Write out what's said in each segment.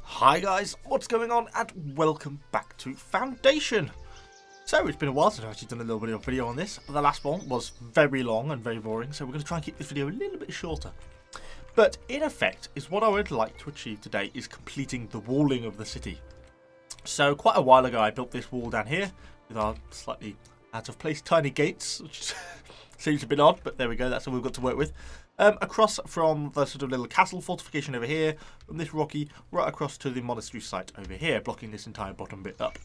Hi guys, what's going on and welcome back to Foundation. So it's been a while since I've actually done a little bit of a video on this. The last one was very long and very boring, so we're going to try and keep this video a little bit shorter. But in effect, is what I would like to achieve today is completing the walling of the city. So quite a while ago I built this wall down here with our slightly out of place tiny gates, which seems a bit odd, but there we go, that's all we've got to work with. Across from the sort of little castle fortification over here, from this rocky, right across to the monastery site over here, blocking this entire bottom bit up.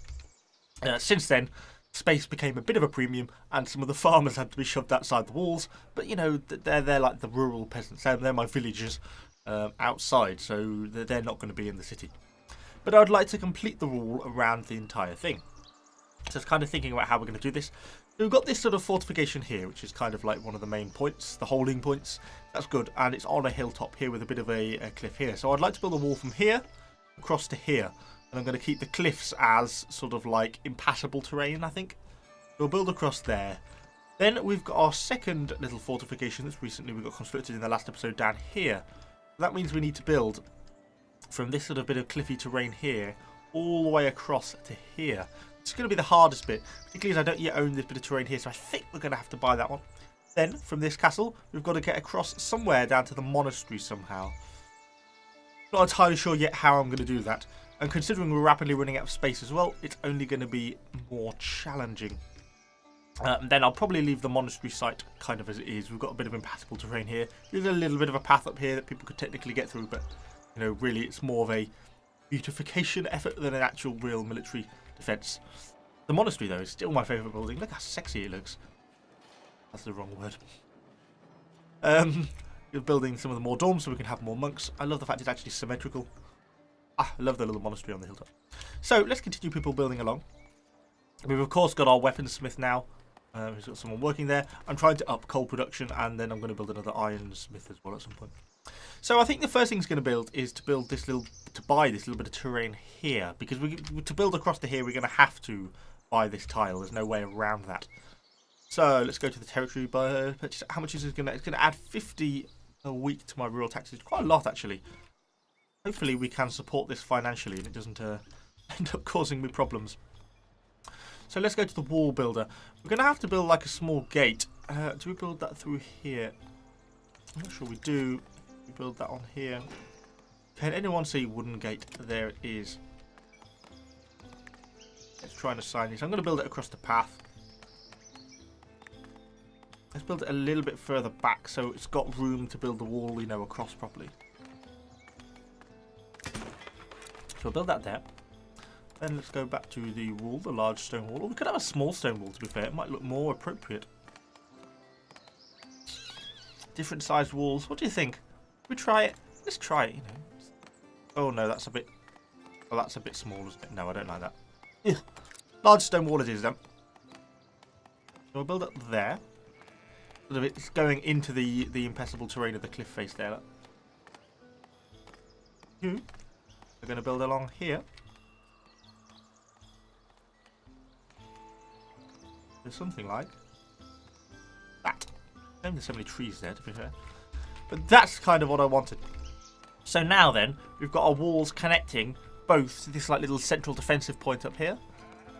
Since then, space became a bit of a premium, and some of the farmers had to be shoved outside the walls, but you know, they're like the rural peasants, they're my villagers outside, so they're not going to be in the city. But I'd like to complete the wall around the entire thing. So it's kind of thinking about how we're going to do this. We've got this sort of fortification here, which is kind of like one of the main points, the holding points. That's good, and it's on a hilltop here with a bit of a cliff here. So I'd like to build a wall from here across to here, and I'm going to keep the cliffs as sort of like impassable terrain, I think. We'll build across there. Then we've got our second little fortification that's recently we got constructed in the last episode down here. That means we need to build from this sort of bit of cliffy terrain here all the way across to here. It's going to be the hardest bit, particularly as I don't yet own this bit of terrain here, so I think we're going to have to buy that one. Then, from this castle, we've got to get across somewhere down to the monastery somehow. Not entirely sure yet how I'm going to do that, and considering we're rapidly running out of space as well, it's only going to be more challenging. Then I'll probably leave the monastery site kind of as it is. We've got a bit of impassable terrain here. There's a little bit of a path up here that people could technically get through, but you know, really it's more of a beautification effort than an actual real military defense. The monastery, though, is still my favourite building. Look how sexy it looks. That's the wrong word. You're building some of the more dorms so we can have more monks. I love the fact it's actually symmetrical. I love the little monastery on the hilltop. So let's continue people building along. We've of course got our weaponsmith now. Who's got someone working there. I'm trying to up coal production, and then I'm going to build another ironsmith as well at some point. So I think the first thing it's going to build is to build this little, to buy this little bit of terrain here, because to build across to here we're going to have to buy this tile. There's no way around that. So let's go to the territory purchase. How much is it going to? It's going to add 50 a week to my rural taxes. Quite a lot actually. Hopefully we can support this financially and it doesn't end up causing me problems. So let's go to the wall builder. We're going to have to build like a small gate. Do we build that through here? I'm not sure we do. We build that on here. Can anyone see wooden gate? There it is. Let's try and assign this. I'm going to build it across the path. Let's build it a little bit further back so it's got room to build the wall, you know, across properly. So we'll build that there. Then let's go back to the wall, the large stone wall. Or we could have a small stone wall, to be fair. It might look more appropriate. Different sized walls. What do you think? We try it. Let's try it, you know. Oh no, that's a bit... Well, that's a bit small, isn't it? No, I don't like that. Yeah. Large stone wall it is, then. So we'll build it there. It's going into the impassable terrain of the cliff face there. We're going to build along here. There's something like that. I don't think there's so many trees there, to be fair. But that's kind of what I wanted. So now then, we've got our walls connecting both to this like little central defensive point up here.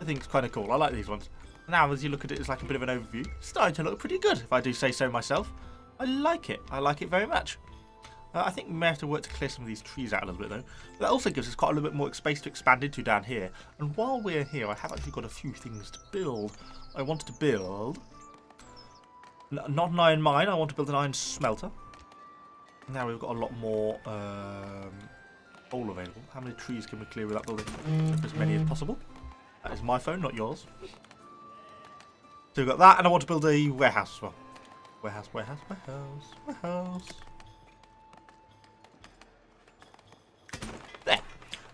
I think it's kind of cool. I like these ones. Now, as you look at it, it's like a bit of an overview. It's starting to look pretty good, if I do say so myself. I like it. I like it very much. I think we may have to work to clear some of these trees out a little bit, though. But that also gives us quite a little bit more space to expand into down here. And while we're here, I have actually got a few things to build. I wanted to build... Not an iron mine. I want to build an iron smelter. Now we've got a lot more coal available. How many trees can we clear with that building? As many as possible. That is my phone, not yours. So we've got that, and I want to build a warehouse as well. Warehouse. There.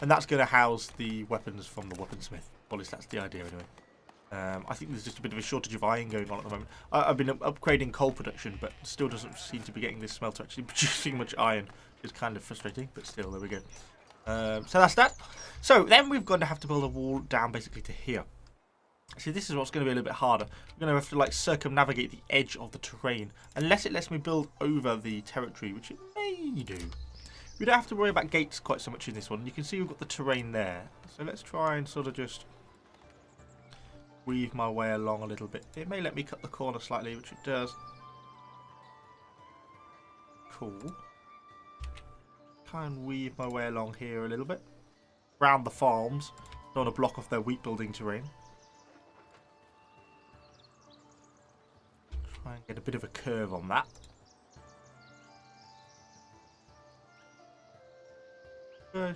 And that's going to house the weapons from the weaponsmith. At least that's the idea anyway. I think there's just a bit of a shortage of iron going on at the moment. I've been upgrading coal production, but still doesn't seem to be getting this smelter actually producing much iron. It's kind of frustrating, but still, there we go. So that's that. So then we're going to have to build a wall down basically to here. See, this is what's going to be a little bit harder. We're going to have to like circumnavigate the edge of the terrain, unless it lets me build over the territory, which it may do. We don't have to worry about gates quite so much in this one. You can see we've got the terrain there. So let's try and sort of just weave my way along a little bit. It may let me cut the corner slightly, which it does. Cool. Try and weave my way along here a little bit. Round the farms. Don't want to block off their wheat building terrain. Try and get a bit of a curve on that.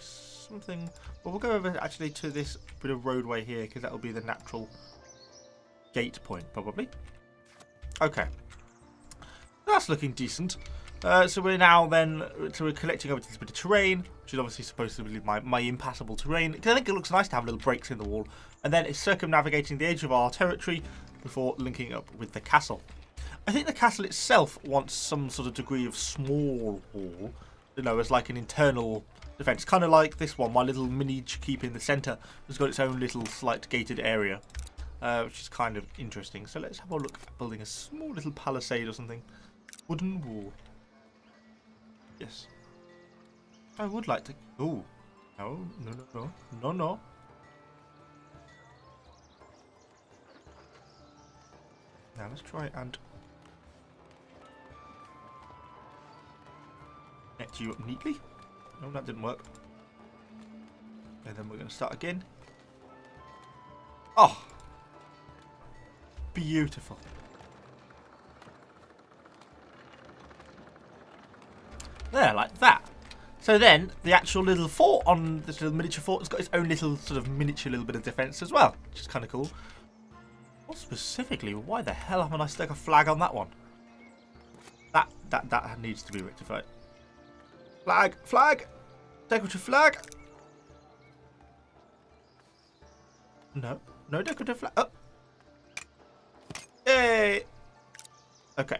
Something. Well, we'll go over actually to this bit of roadway here because that will be the natural gate point, probably. Okay, that's looking decent. So we're now then, so we're collecting over to this bit of terrain, which is obviously supposed to be my impassable terrain. Because I think it looks nice to have little breaks in the wall, and then it's circumnavigating the edge of our territory before linking up with the castle. I think the castle itself wants some sort of degree of small wall, you know, as like an internal defense, kind of like this one. My little mini keep in the center has got its own little slight gated area, which is kind of interesting. So let's have a look at building a small little palisade or something. Wooden wall. Yes. I would like to. Oh, no, no, no, no, no, no. Now let's try and connect you up neatly. No, that didn't work. And then we're going to start again. Oh! Beautiful. There, like that. So then, the actual little fort on this little miniature fort has got its own little sort of miniature little bit of defense as well, which is kind of cool. What specifically? Why the hell haven't I stuck a flag on that one? That needs to be rectified. Flag! Flag! Decorative flag! No. No decorative flag. Oh! Yay! Okay.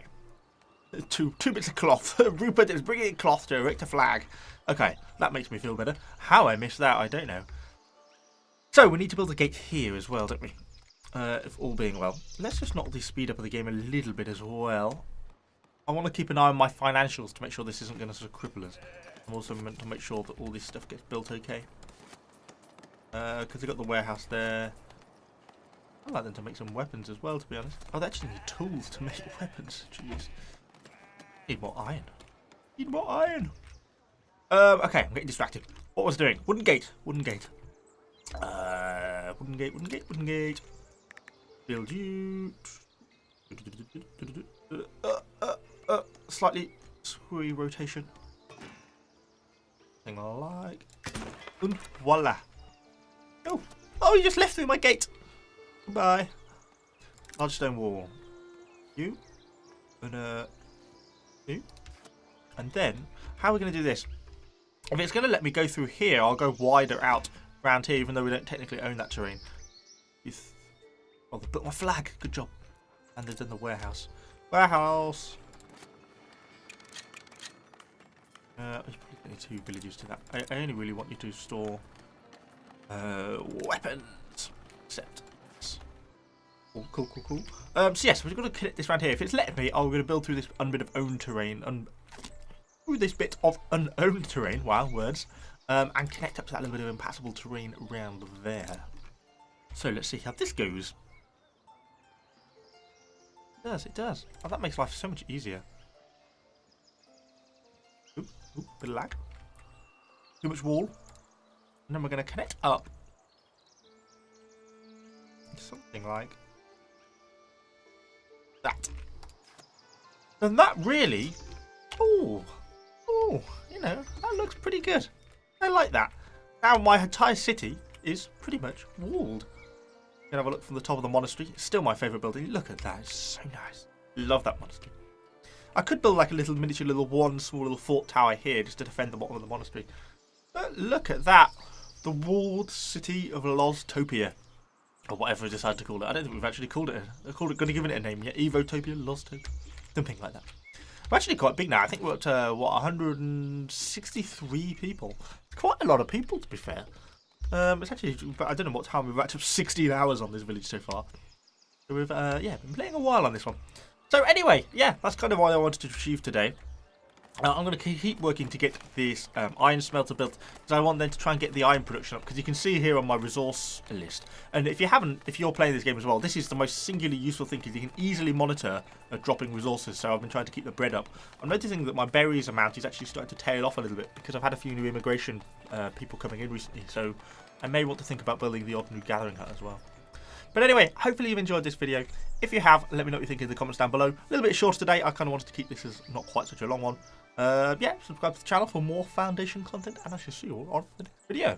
Two bits of cloth. Rupert is bringing cloth to erect a flag. Okay, that makes me feel better. How I missed that, I don't know. So, we need to build a gate here as well, don't we? If all being well. Let's just knock the speed up of the game a little bit as well. I want to keep an eye on my financials to make sure this isn't going to sort of cripple us. I'm also meant to make sure that all this stuff gets built okay. Because they've got the warehouse there. I'd like them to make some weapons as well, to be honest. Oh, they actually need tools to make weapons. Jeez. Need more iron. Need more iron. Okay, I'm getting distracted. What was I doing? Wooden gate. Wooden gate. Wooden gate, wooden gate, wooden gate. Build you. Slightly screwy rotation. Thing like. And voila. Oh, oh, you just left through my gate. Goodbye. Large stone wall. You. And you. And then, how are we going to do this? If it's going to let me go through here, I'll go wider out around here, even though we don't technically own that terrain. Oh, they built my flag. Good job. And they've done the warehouse. Warehouse. There's probably only 2 villages to that. I only really want you to store weapons. Except. Cool, cool, cool, cool. So yes, we're going to connect this around here. If it's letting me, I'm going to build through this bit of owned terrain. Through this bit of unowned terrain. Wow, words. And connect up to that little bit of impassable terrain around there. So let's see how this goes. It does, it does. Oh, that makes life so much easier. Ooh, ooh, bit of lag. Too much wall. And then we're going to connect up. Something like that. And that really... Oh, you know, that looks pretty good. I like that. Now my entire city is pretty much walled. You can have a look from the top of the monastery. It's still my favourite building. Look at that. It's so nice. Love that monastery. I could build like a little miniature one small little fort tower here just to defend the bottom of the monastery. But look at that. The walled city of Lostopia. Or whatever I decided to call it. I don't think we've actually called it. Going to give it a name yet. Evotopia, Lostopia. Something like that. We're actually quite big now. I think we're up to, what, 163 people. It's quite a lot of people, to be fair. It's actually, I don't know what time, we've wrapped up 16 hours on this village so far. So we've, yeah, been playing a while on this one. So anyway, yeah, that's kind of what I wanted to achieve today. I'm going to keep working to get this iron smelter built, because I want then to try and get the iron production up, because you can see here on my resource list, and if you're playing this game as well, this is the most singularly useful thing, because you can easily monitor dropping resources. So I've been trying to keep the bread up. I'm noticing that my berries amount is actually starting to tail off a little bit, because I've had a few new immigration people coming in recently, so I may want to think about building the odd new gathering hut as well. But anyway, hopefully you've enjoyed this video. If you have, let me know what you think in the comments down below. A little bit short today. I kind of wanted to keep this as not quite such a long one. Yeah, subscribe to the channel for more Foundation content, and I shall see you all on the next video.